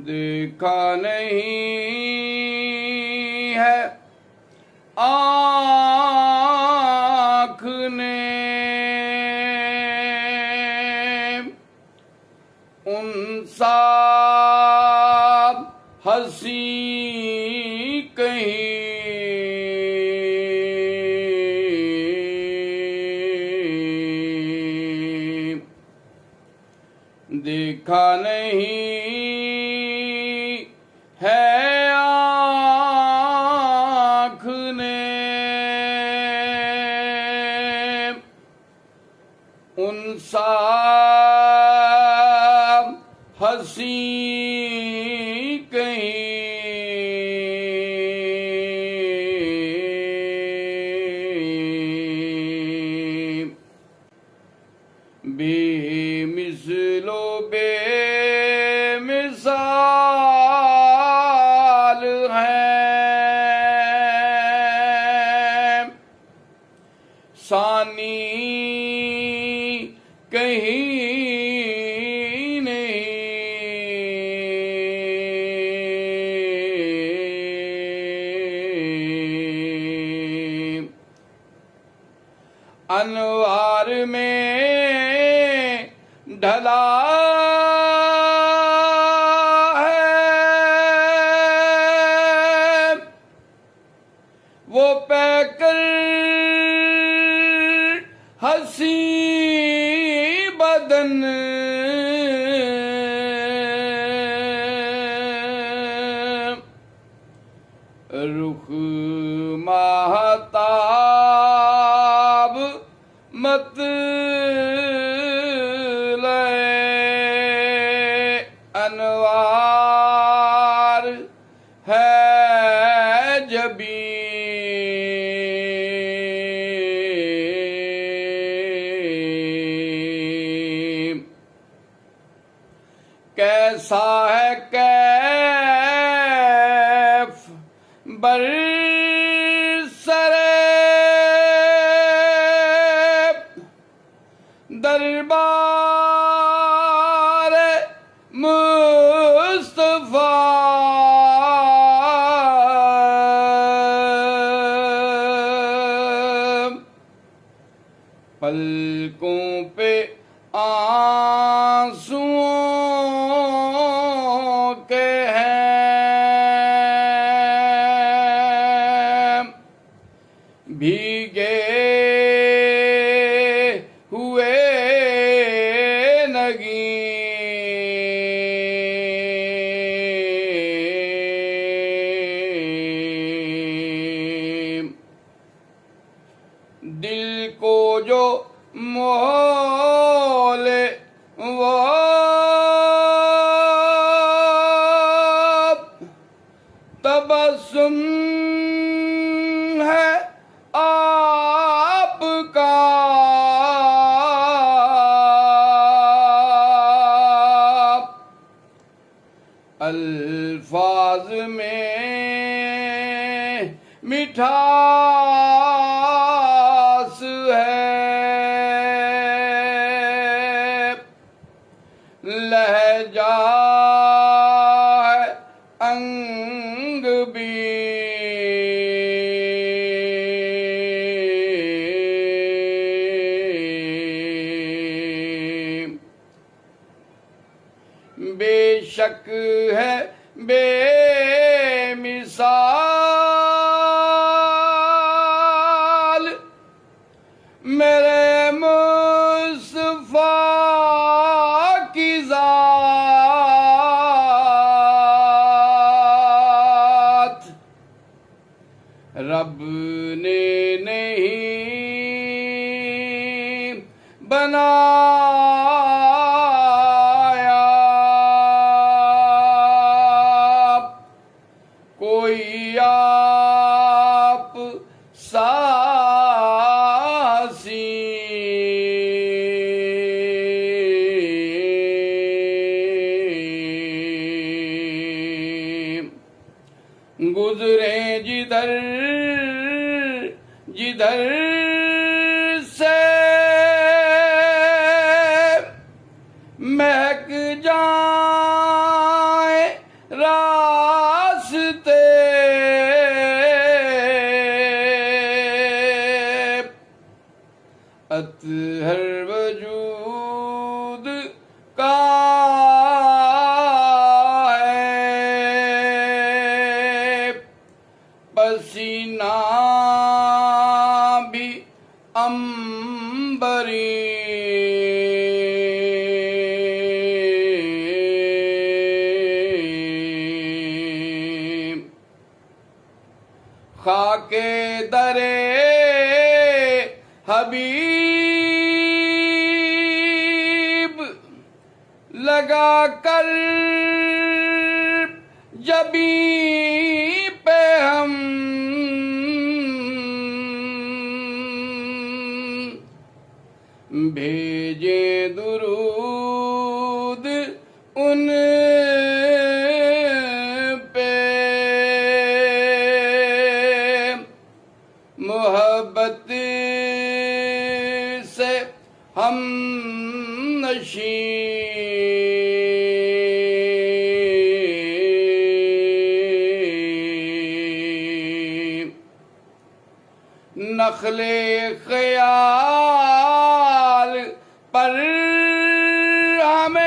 देखा नहीं है आँख ने उन सा हंसी कहीं देखा नहीं है आँख ने उन सा हंसी कहीं बेमिसलो बेमिसाल है सानी कहीं नहीं अनवार में ढला है वो पैकर हंसी बदन रुख महताब मत अनवार है जबी कैसा है कैफ बरसरे दरबार मुस्तफा पलकों पे आंसुओं के हैं भीगे हुए दिल को जो मोले वो तबस्सुम है आपका अल्फाज में मिठास है लहजा है अंग भी बेशक है बेमिसाल मेरे मुस्तफा की ज़ात रब ने नहीं बनाया कोई आप सासी गुजरे जिधर जिधर से महक जाए खाके दरे हबीब लगा कर जबी पे हम भेजे दुरूद उन पे मोहब्बत से हम नशी नखले ख्याल पर हमें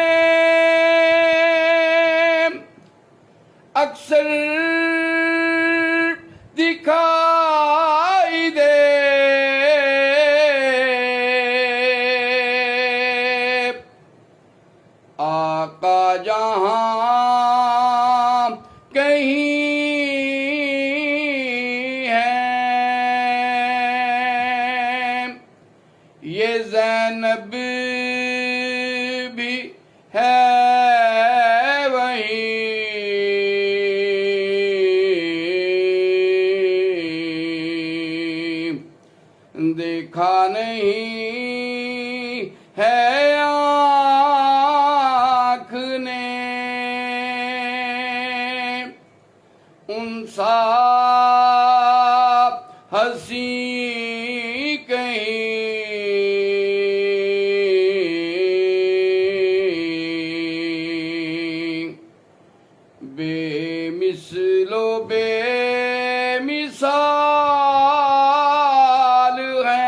अक्सर दिखाई दे आका जहां कहीं है ये ज़ैनब भी है वहीं देखा नहीं है आँख ने उनसा हंसी कहीं बेमिसलो बेमिसाल है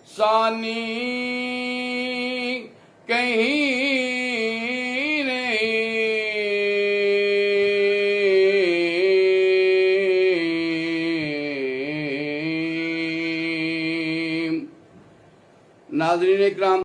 सानी कहीं नहीं नाज़रीन इकराम